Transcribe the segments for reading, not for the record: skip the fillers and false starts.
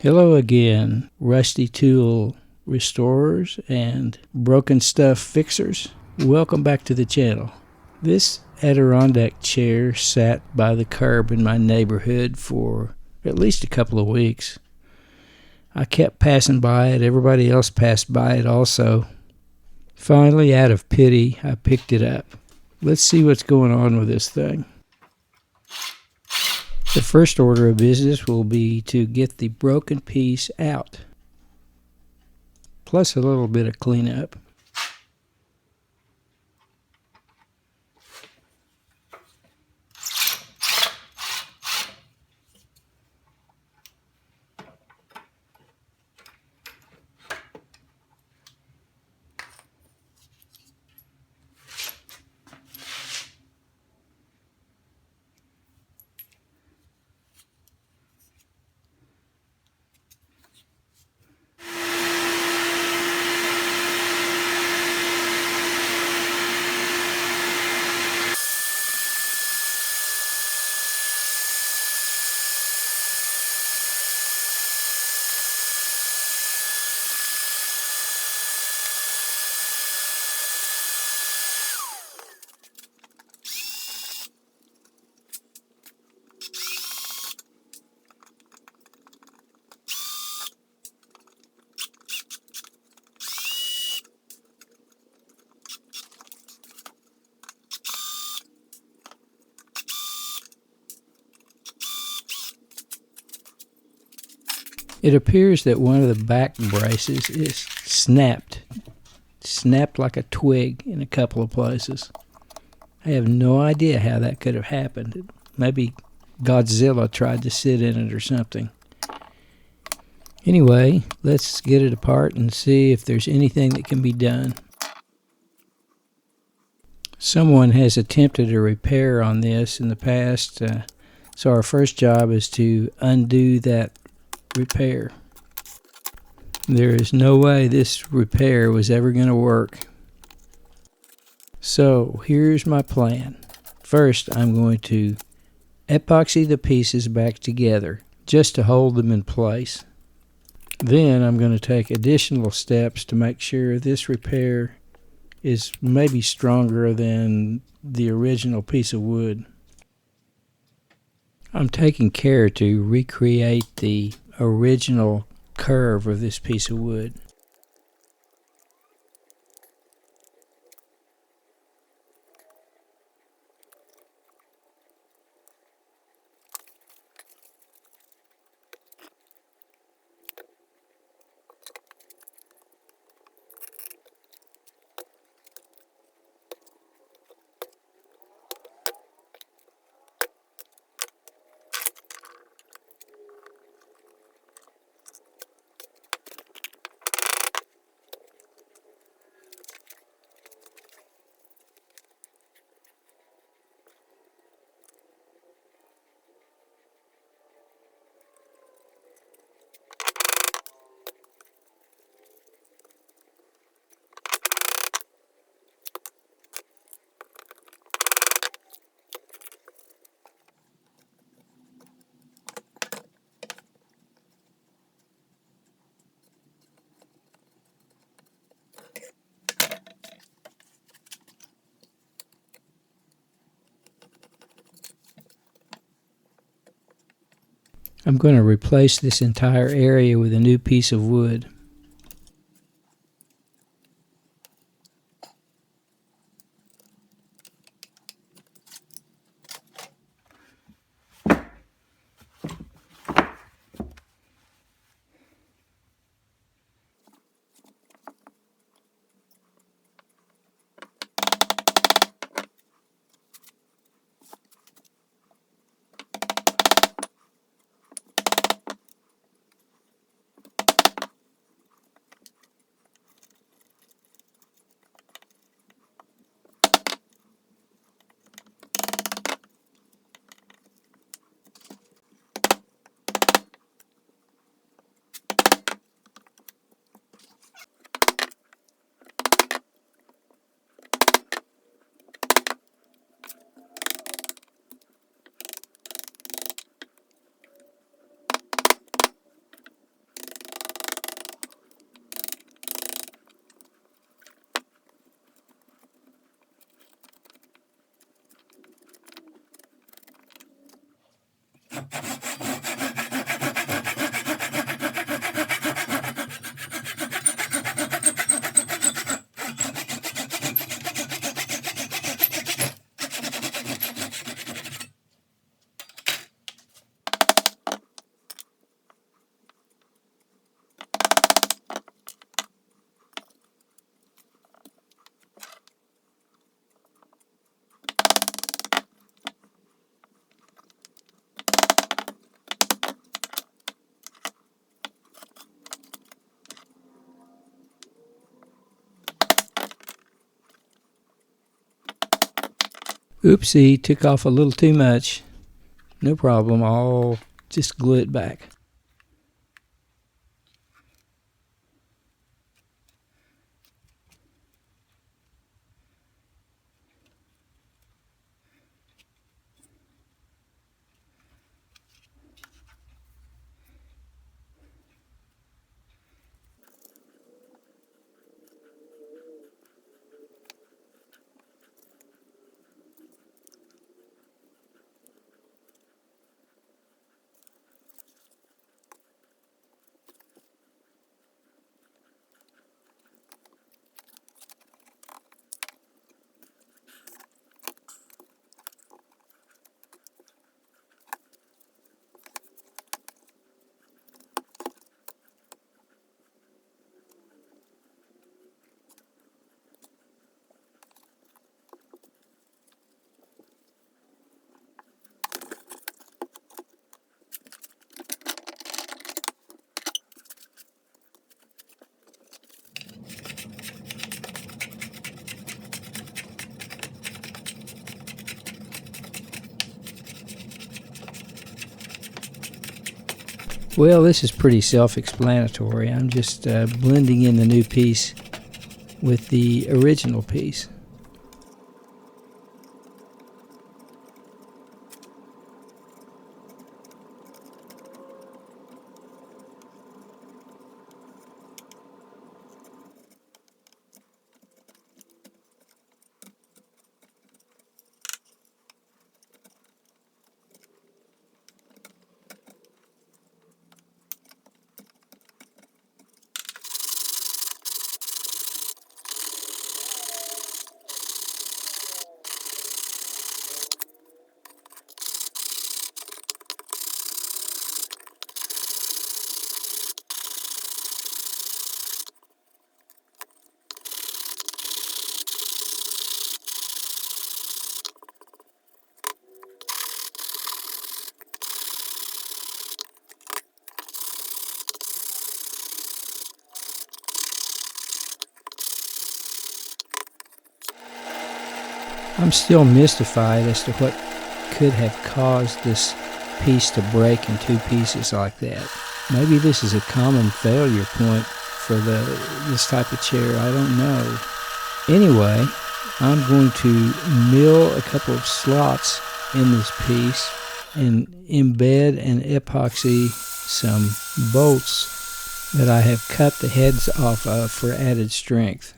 Hello again, rusty tool restorers and broken stuff fixers. Welcome back to the channel. This Adirondack chair sat by the curb in my neighborhood for at least a couple of weeks. I kept passing by it. Everybody else passed by it also. Finally, out of pity, I picked it up. Let's see what's going on with this thing. The first order of business will be to get the broken piece out, plus a little bit of cleanup. It appears that one of the back braces is snapped like a twig in a couple of places. I have no idea how that could have happened. Maybe Godzilla tried to sit in it or something. Anyway, let's get it apart and see if there's anything that can be done. Someone has attempted a repair on this in the past, so our first job is to undo that repair. There is no way this repair was ever going to work. So here's my plan. First, I'm going to epoxy the pieces back together just to hold them in place. Then I'm going to take additional steps to make sure this repair is maybe stronger than the original piece of wood. I'm taking care to recreate the original curve of this piece of wood. I'm going to replace this entire area with a new piece of wood. Oopsie, took off a little too much. No problem, I'll just glue it back. Well, this is pretty self-explanatory. I'm just blending in the new piece with the original piece. I'm still mystified as to what could have caused this piece to break in two pieces like that. Maybe this is a common failure point for this type of chair. I don't know. Anyway, I'm going to mill a couple of slots in this piece and embed and epoxy some bolts that I have cut the heads off of for added strength.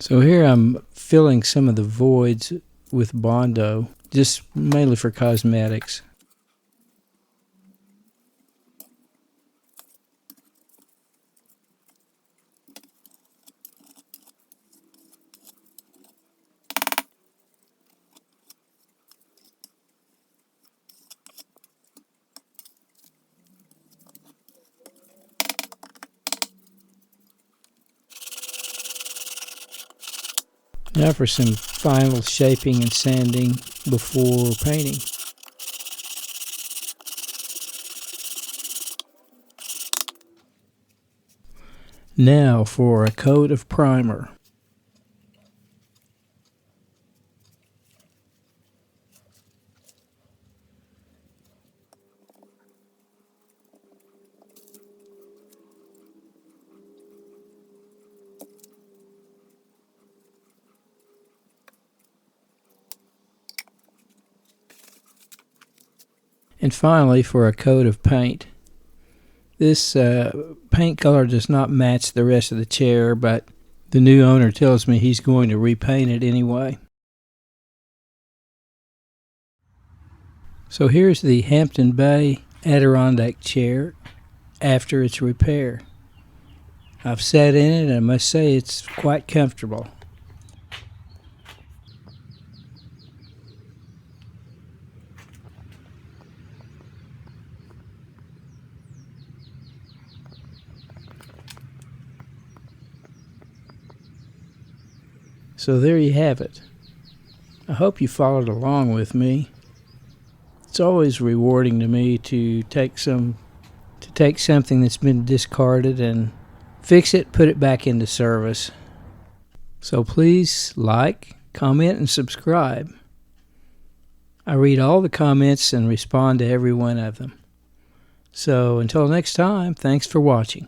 So here I'm filling some of the voids with Bondo, just mainly for cosmetics. Now for some final shaping and sanding before painting. Now for a coat of primer. And finally, for a coat of paint. This paint color does not match the rest of the chair, but the new owner tells me he's going to repaint it anyway. So here's the Hampton Bay Adirondack chair after its repair. I've sat in it and I must say it's quite comfortable. So there you have it. I hope you followed along with me. It's always rewarding to me to take something that's been discarded and fix it, put it back into service. So please like, comment, and subscribe. I read all the comments and respond to every one of them. So until next time, thanks for watching.